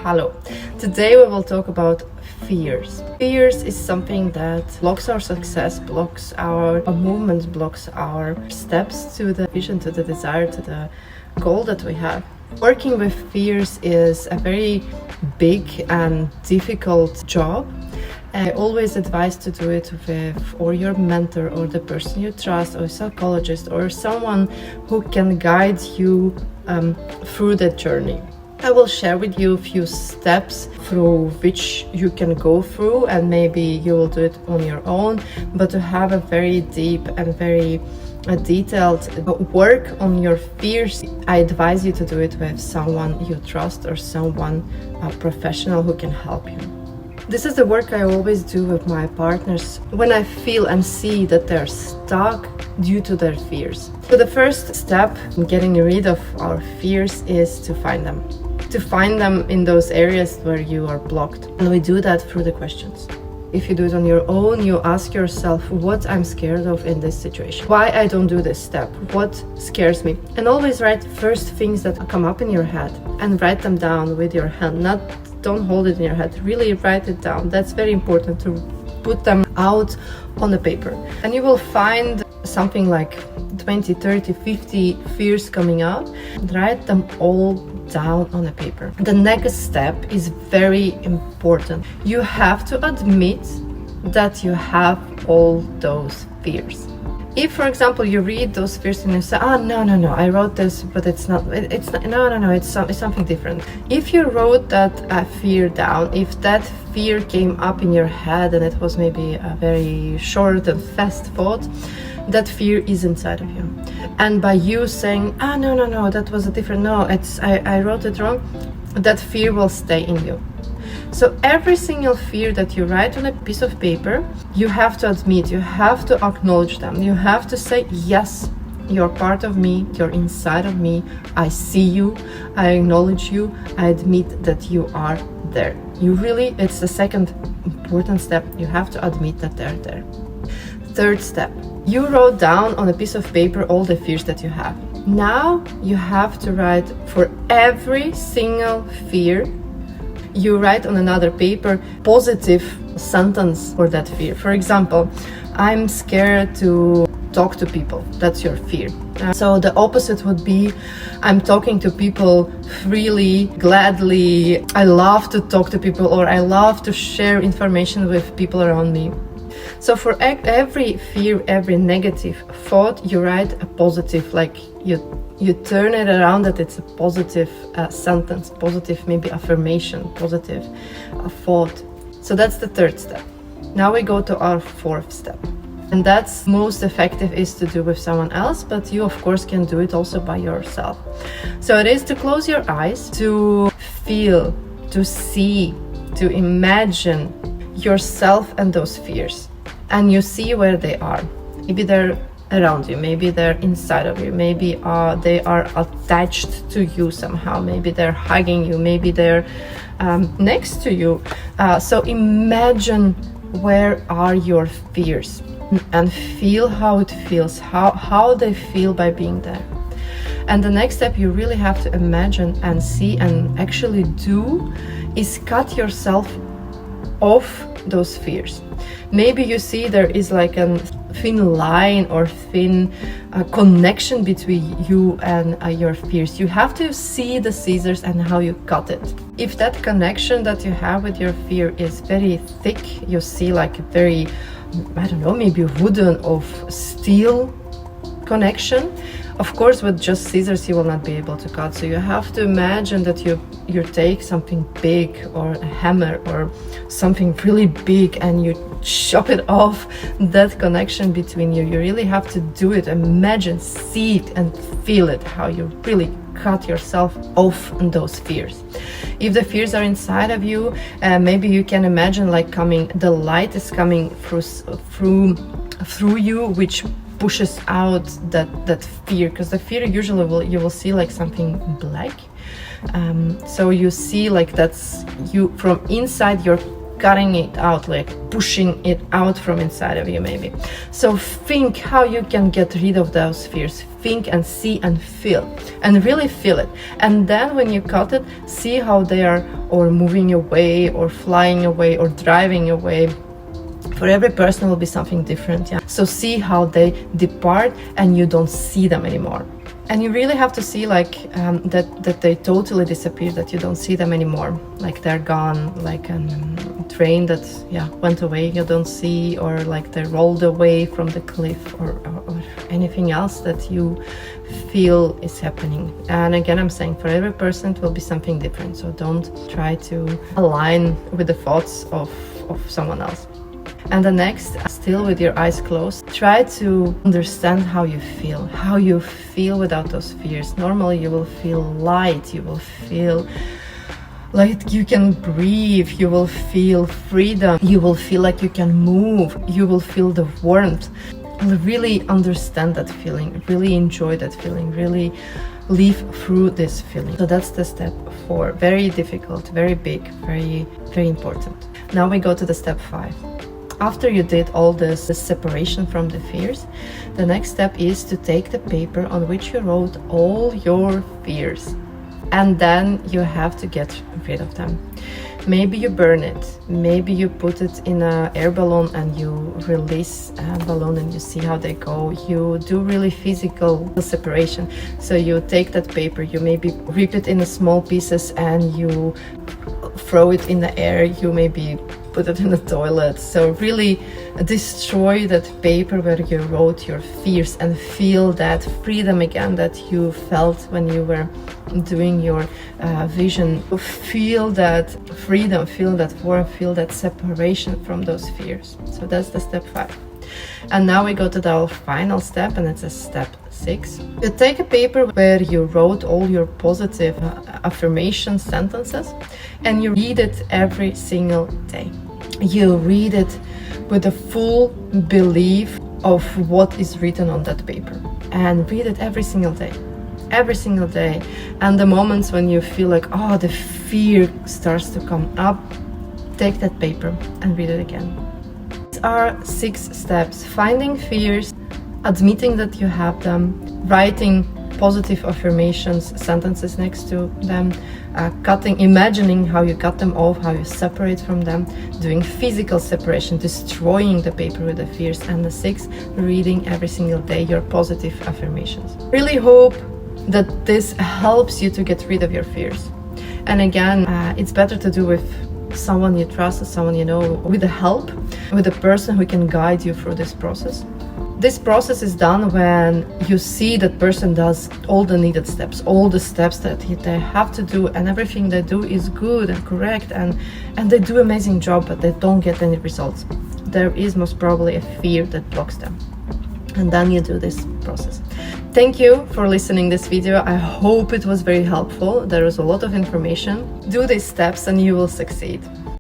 Hello. Today we will talk about fears. Fears is something that blocks our success, blocks our movement, blocks our steps to the vision, to the desire, to the goal that we have. Working with fears is a very big and difficult job. I always advise to do it with or your mentor or the person you trust or a psychologist or someone who can guide you through that journey. I will share with you a few steps through which you can go through, and maybe you will do it on your own, but to have a very deep and very detailed work on your fears, I advise you to do it with someone you trust or someone professional who can help you. This is the work I always do with my partners when I feel and see that they're stuck due to their fears. So the first step in getting rid of our fears is to find them. To find them in those areas where you are blocked. And we do that through the questions. If you do it on your own, you ask yourself what I'm scared of in this situation. Why I don't do this step? What scares me? And always write first things that come up in your head and write them down with your hand. Don't hold it in your head, really write it down. That's very important, to put them out on the paper. And you will find something like 20, 30, 50 fears coming out. Write them all down on a paper. The next step is very important. You have to admit that you have all those fears. If, for example, you read those fears and you say, no, I wrote this, but it's not, it's something different. If you wrote that fear down, if that fear came up in your head and it was maybe a very short and fast thought, that fear is inside of you. And by you saying, no, that was a different, I wrote it wrong, that fear will stay in you. So every single fear that you write on a piece of paper, you have to admit, you have to acknowledge them. You have to say, yes, you're part of me, you're inside of me, I see you, I acknowledge you, I admit that you are there. It's the second important step, you have to admit that they're there. Third step, you wrote down on a piece of paper all the fears that you have. Now you have to write for every single fear. You write on another paper positive sentence for that fear. For example, I'm scared to talk to people. That's your fear. So the opposite would be, I'm talking to people freely, gladly. I love to talk to people, or I love to share information with people around me. So for every fear, every negative thought, you write a positive, like you turn it around that it's a positive sentence, positive maybe affirmation, positive thought. So that's the third step. Now we go to our fourth step. And that's most effective is to do with someone else, but you of course can do it also by yourself. So it is to close your eyes, to feel, to see, to imagine yourself and those fears. And you see where they are. Maybe they're around you, maybe they're inside of you, maybe they are attached to you somehow, maybe they're hugging you, maybe they're next to you. So imagine where are your fears and feel how it feels, how they feel by being there. And the next step you really have to imagine and see and actually do is cut yourself off those fears. Maybe you see there is like a thin line or thin connection between you and your fears. You have to see the scissors and how you cut it. If that connection that you have with your fear is very thick, you see like a very, maybe wooden or steel connection. Of course, with just scissors you will not be able to cut. So you have to imagine that you take something big or a hammer or something really big and you chop it off, that connection between you. You really have to do it. Imagine, see it and feel it, how you really cut yourself off those fears. If the fears are inside of you, maybe you can imagine like the light is coming through you, which pushes out that fear, because the fear usually you will see like something black. So you see like that's you from inside, you're cutting it out, like pushing it out from inside of you maybe. So think how you can get rid of those fears. Think and see and feel, and really feel it. And then when you cut it, see how they are or moving away or flying away or driving away. For every person will be something different, yeah. So see how they depart and you don't see them anymore. And you really have to see like that they totally disappear, that you don't see them anymore, like they're gone, like a train that went away, you don't see, or like they rolled away from the cliff, or anything else that you feel is happening. And again, I'm saying for every person it will be something different, so don't try to align with the thoughts of someone else. And the next, still with your eyes closed, try to understand how you feel without those fears. Normally you will feel light, you will feel like you can breathe, you will feel freedom, you will feel like you can move, you will feel the warmth. Really understand that feeling, really enjoy that feeling, really live through this feeling. So that's the step 4. Very difficult, very big, very, very important. Now we go to the step 5. After you did all this separation from the fears, the next step is to take the paper on which you wrote all your fears, and then you have to get rid of them. Maybe you burn it, maybe you put it in an air balloon and you release a balloon and you see how they go. You do really physical separation. So you take that paper, you maybe rip it in small pieces and you throw it in the air, you maybe put it in the toilet. So really destroy that paper where you wrote your fears and feel that freedom again that you felt when you were doing your vision. Feel that freedom, feel that warmth, feel that separation from those fears. So that's the step 5. And now we go to the final step, and it's a step 6. You take a paper where you wrote all your positive affirmation sentences and you read it every single day. You read it with a full belief of what is written on that paper, and read it every single day. Every single day. And the moments when you feel like, oh, the fear starts to come up, take that paper and read it again. These are 6 steps: finding fears, admitting that you have them, writing positive affirmations, sentences next to them, imagining how you cut them off, how you separate from them, doing physical separation, destroying the paper with the fears, and the 6, reading every single day your positive affirmations. Really hope that this helps you to get rid of your fears. And again, it's better to do with someone you trust, someone you know, with the help, with a person who can guide you through this process. This process is done when you see that person does all the needed steps, all the steps that they have to do, and everything they do is good and correct, and they do an amazing job, but they don't get any results. There is most probably a fear that blocks them. And then you do this process. Thank you for listening this video. I hope it was very helpful. There is a lot of information. Do these steps and you will succeed.